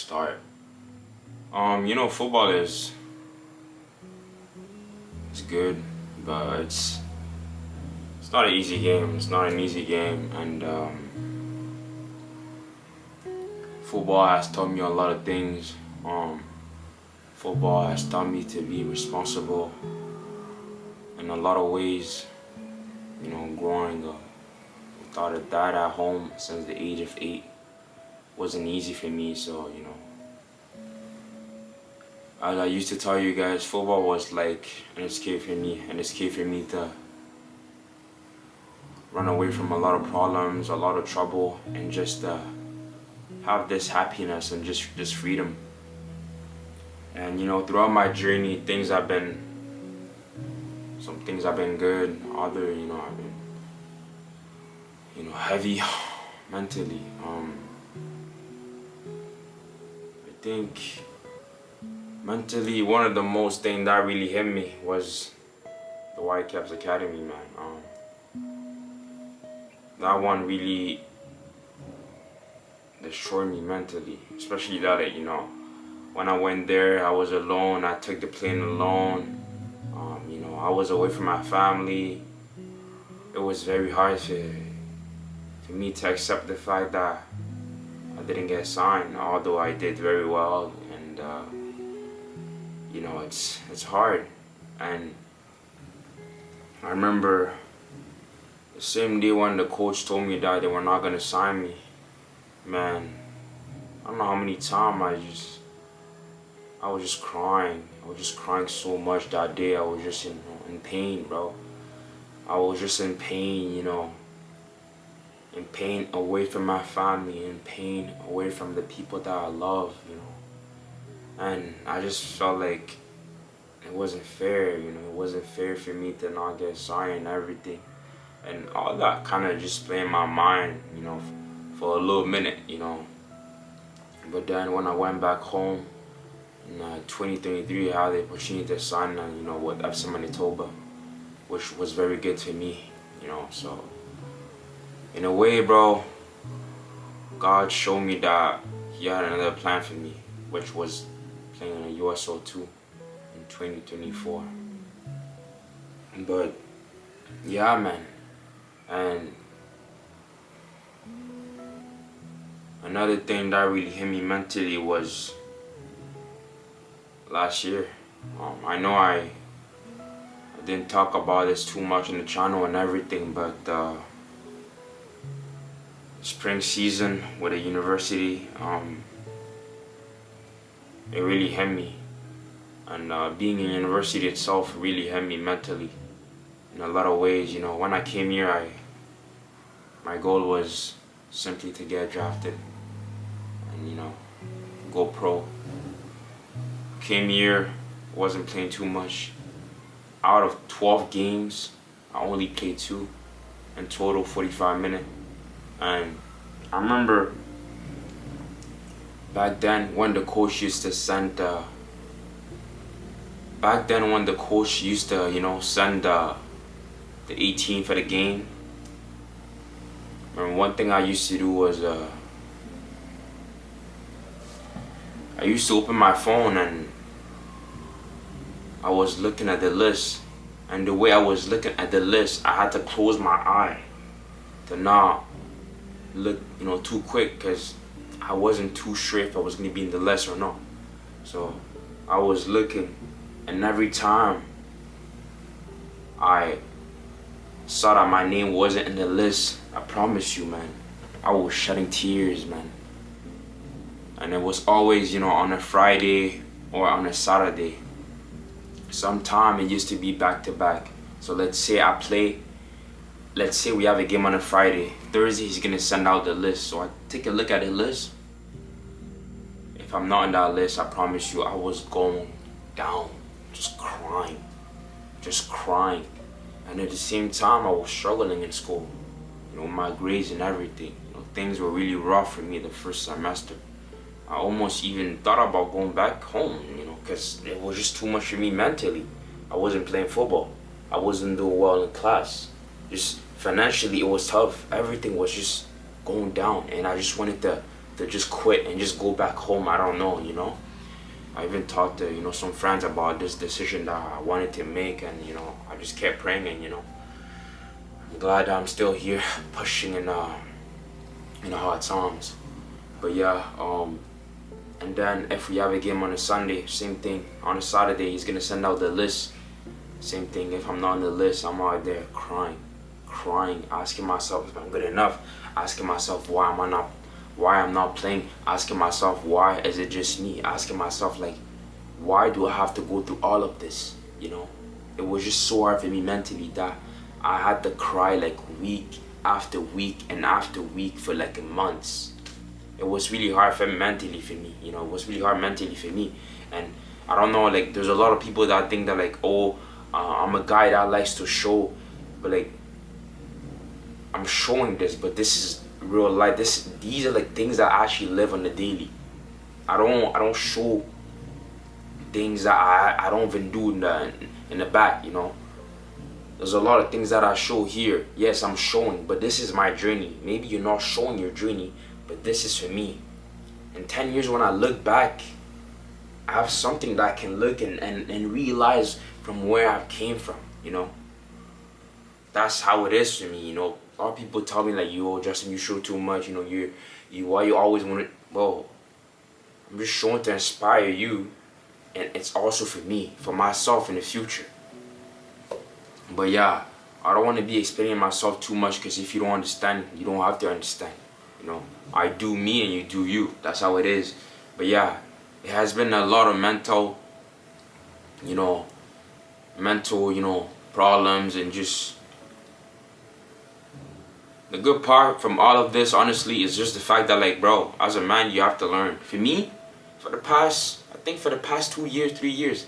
start. Football is it's good, but it's not an easy game. It's not an easy game, and football has taught me a lot of things. Football has taught me to be responsible in a lot of ways. Growing up without a dad at home since the age of 8 wasn't easy for me. So as I used to tell you guys, football was like an escape for me to run away from a lot of problems, a lot of trouble, and just have this happiness and just freedom. And throughout my journey, some things have been good, other I've been heavy mentally. I think mentally, one of the most things that really hit me was the Whitecaps Academy, man. That one really destroyed me mentally, especially that when I went there, I was alone. I took the plane alone. I was away from my family. It was very hard for me to accept the fact that I didn't get signed, although I did very well. And it's hard. And I remember the same day when the coach told me that they were not gonna sign me, man, I don't know how many times I was just crying. I was just crying so much that day. I was just in pain, bro. I was just in pain, in pain away from my family, in pain away from the people that I love, And I just felt like it wasn't fair, it wasn't fair for me to not get signed and everything. And all that kind of just played in my mind, for a little minute, But then when I went back home in 2023, I had the opportunity to sign, with FC Manitoba, which was very good to me, So in a way, bro, God showed me that He had another plan for me, which was playing in a USO 2 in 2024. But yeah, man, and another thing that really hit me mentally was last year. I know I didn't talk about this too much on the channel and everything, but spring season with a university, it really hit me. And being in university itself really hit me mentally in a lot of ways. When I came here, my goal was simply to get drafted and go pro. Came here, wasn't playing too much. Out of 12 games, I only played 2 in total, 45 minutes. And I remember back then when the coach used to send the 18 for the game. Remember, one thing I used to do was I used to open my phone and I was looking at the list, and the way I was looking at the list, I had to close my eye to not look, too quick, because I wasn't too sure if I was gonna be in the list or not. So I was looking, and every time I saw that my name wasn't in the list, I promise you, man, I was shedding tears, man. And it was always, on a Friday or on a Saturday. Sometime it used to be back to back. So let's say we have a game on a Friday. Thursday he's gonna send out the list. So I take a look at the list. If I'm not in that list, I promise you I was going down, just crying. And at the same time I was struggling in school. My grades and everything. Things were really rough for me the first semester. I almost even thought about going back home, because it was just too much for me mentally. I wasn't playing football. I wasn't doing well in class. Just financially, it was tough. Everything was just going down, and I just wanted to to just quit and just go back home. I don't know, you know. I even talked to, you know, some friends about this decision that I wanted to make, and, you know, I just kept praying, and, you know, I'm glad I'm still here pushing in hard times. But yeah, and then if we have a game on a Sunday, same thing. On a Saturday, he's gonna send out the list. Same thing. If I'm not on the list, I'm out there crying, asking myself if I'm good enough, asking myself why I'm not playing, asking myself why is it just me, asking myself like, why do I have to go through all of this? You know, it was just so hard for me mentally that I had to cry like week after week and after week for like months. It was really hard mentally for me, you know. It was really hard mentally for me. And I don't know, like, there's a lot of people that think that like, oh, I'm a guy that likes to show, but like, I'm showing this, but this is real life. These are like things that I actually live on the daily. I don't show things that I don't even do in the back, you know. There's a lot of things that I show here. Yes, I'm showing, but this is my journey. Maybe you're not showing your journey, but this is for me. In 10 years when I look back, I have something that I can look and realize from where I came from, you know. That's how it is for me, you know. A lot of people tell me like, yo, Justin, you show too much, you know, why you always want to, well, I'm just showing to inspire you, and it's also for me, for myself in the future. But yeah, I don't want to be explaining myself too much, because if you don't understand, you don't have to understand, you know. I do me and you do you. That's how it is. But yeah, it has been a lot of mental, you know, problems, and just the good part from all of this, honestly, is just the fact that, like, bro, as a man, you have to learn. For me, for the past 2 years, 3 years,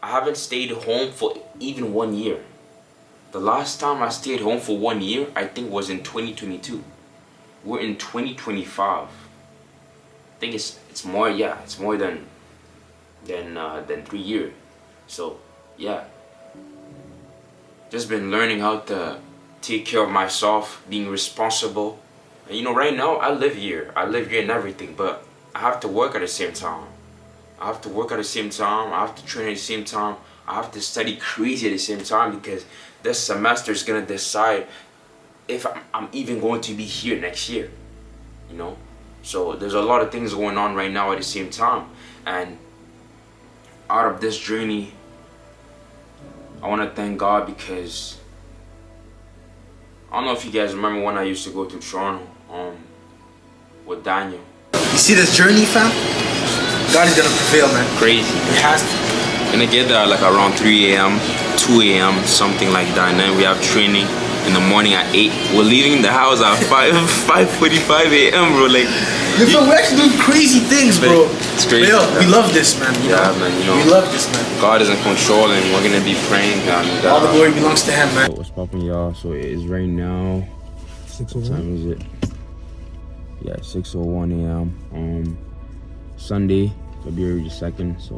I haven't stayed home for even 1 year. The last time I stayed home for 1 year, I think, was in 2022. We're in 2025. I think it's more, yeah, it's more than 3 years. So yeah, just been learning how to take care of myself, being responsible. And, you know, right now I live here and everything, but I have to work at the same time. I have to train at the same time. I have to study crazy at the same time, because this semester is gonna decide if I'm even going to be here next year, you know. So there's a lot of things going on right now at the same time, and out of this journey, I want to thank God, because I don't know if you guys remember when I used to go to Toronto with Daniel. You see this journey, fam? God is gonna prevail, man. Crazy. It has to. Gonna get there like around 3 a.m., 2 a.m., something like that, and then we have training in the morning at 8. We're leaving the house at 5:45 a.m., bro. Like, we're actually doing crazy things, bro. It's crazy. We love this, man. You know? Man, you know. We love this, man. God is in control, and we're gonna be praying. And all the glory belongs to Him, man. What's popping, y'all? So it is right now. 6:01. What time is it? Yeah, 6:01 a.m. Sunday, February the 2nd. So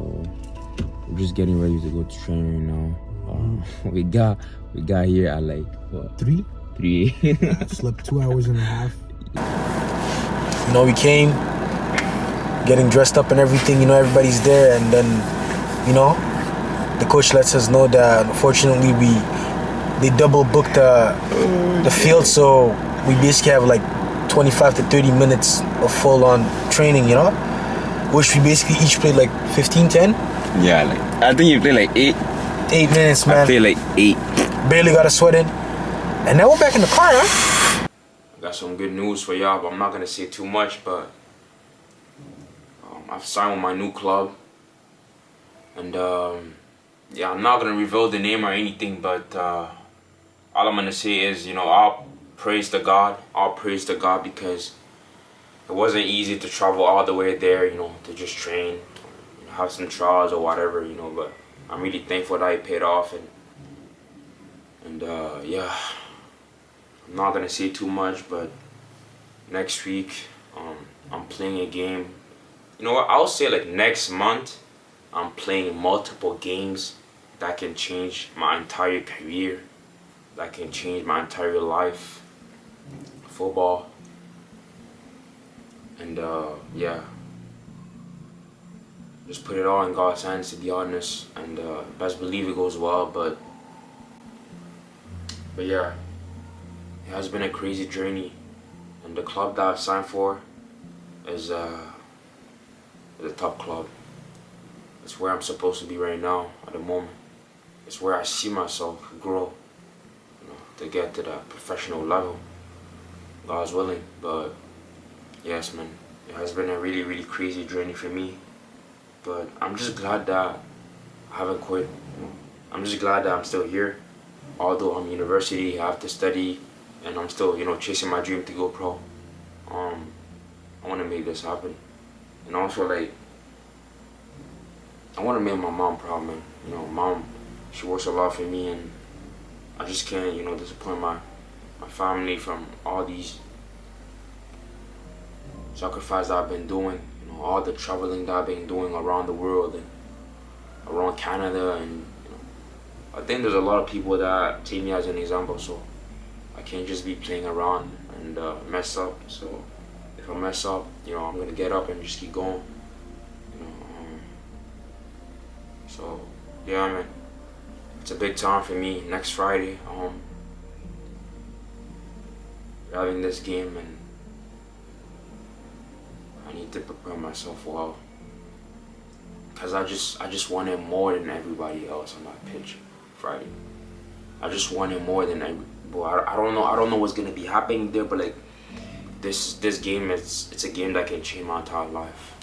we're just getting ready to go to training right now. We got here at like what? 3. I slept 2 hours and a half. You know, we came, getting dressed up and everything. You know, everybody's there, and then, you know, the coach lets us know that unfortunately they double booked the field, so we basically have like 25 to 30 minutes of full-on training. You know, which we basically each played like 10. Yeah, like I think you played like 8 minutes, man. I played like 8. Barely got a sweat in. And now we're back in the car, huh? I got some good news for y'all, but I'm not gonna say too much. But I've signed with my new club, and yeah, I'm not gonna reveal the name or anything. But all I'm gonna say is, you know, I'll praise to God, because it wasn't easy to travel all the way there, you know, to just train, you know, have some trials or whatever, you know. But I'm really thankful that it paid off, and yeah. I'm not gonna say too much, but next week I'm playing a game. You know what? I'll say like next month I'm playing multiple games that can change my entire career, that can change my entire life, football. And yeah, just put it all in God's hands, to be honest, and best believe it goes well. But yeah, it has been a crazy journey, and the club that I've signed for is a top club. It's where I'm supposed to be right now at the moment. It's where I see myself grow, to get to that professional level, God's willing. But yes, man, it has been a really, really crazy journey for me. But I'm just glad that I haven't quit. I'm just glad that I'm still here. Although I'm university, I have to study, and I'm still, chasing my dream to go pro. I want to make this happen. And also, like, I want to make my mom proud, man. Mom, she works a lot for me, and I just can't, disappoint my family from all these sacrifices that I've been doing. All the traveling that I've been doing around the world and around Canada, and I think there's a lot of people that take me as an example, so I can't just be playing around and mess up. So if I mess up, I'm gonna get up and just keep going. So yeah, man, it's a big time for me. Next Friday, we're having this game, and I need to prepare myself well, cause I just wanted more than everybody else on that pitch Friday. I just wanted more than I don't know what's gonna be happening there, but like this game, it's a game that can change my entire life,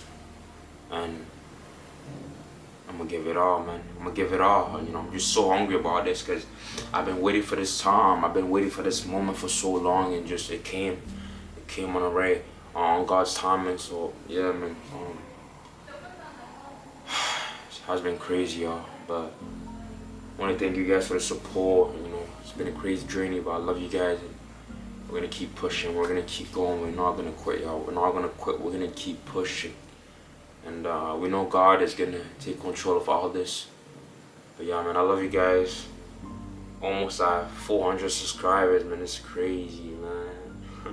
and I'm gonna give it all, man. I'm gonna give it all. I'm just so hungry about this, cause I've been waiting for this time. I've been waiting for this moment for so long, and just it came on a ray, on God's timing. So yeah, man. It has been crazy, y'all. But I want to thank you guys for the support. It's been a crazy journey, but I love you guys. And we're gonna keep pushing. We're gonna keep going. We're not gonna quit, y'all. We're not gonna quit. We're gonna keep pushing. And we know God is gonna take control of all this. But yeah, man, I love you guys. Almost at 400 subscribers, man. It's crazy, man.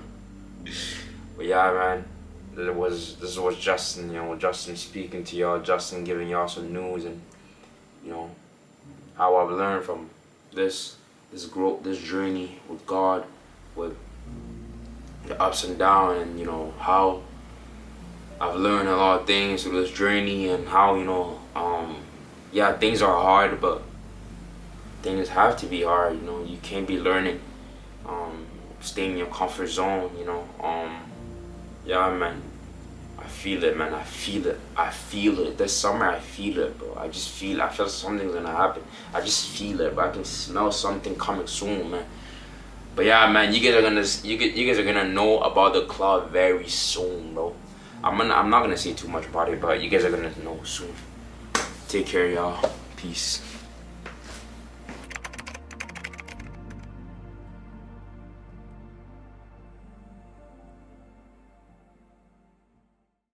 But yeah, man. This was Justin. Justin speaking to y'all. Justin giving y'all some news, and how I've learned from this growth, this journey with God, with the ups and downs, and how I've learned a lot of things through this journey, and how yeah, things are hard, but things have to be hard. You can't be learning, staying in your comfort zone. Yeah, man, I feel it, man. I feel it. This summer, I feel it, bro. I feel something's gonna happen. I just feel it, bro. I can smell something coming soon, man. But yeah, man, you guys are gonna know about the club very soon, bro. I'm not gonna say too much about it, but you guys are gonna know soon. Take care, y'all. Peace.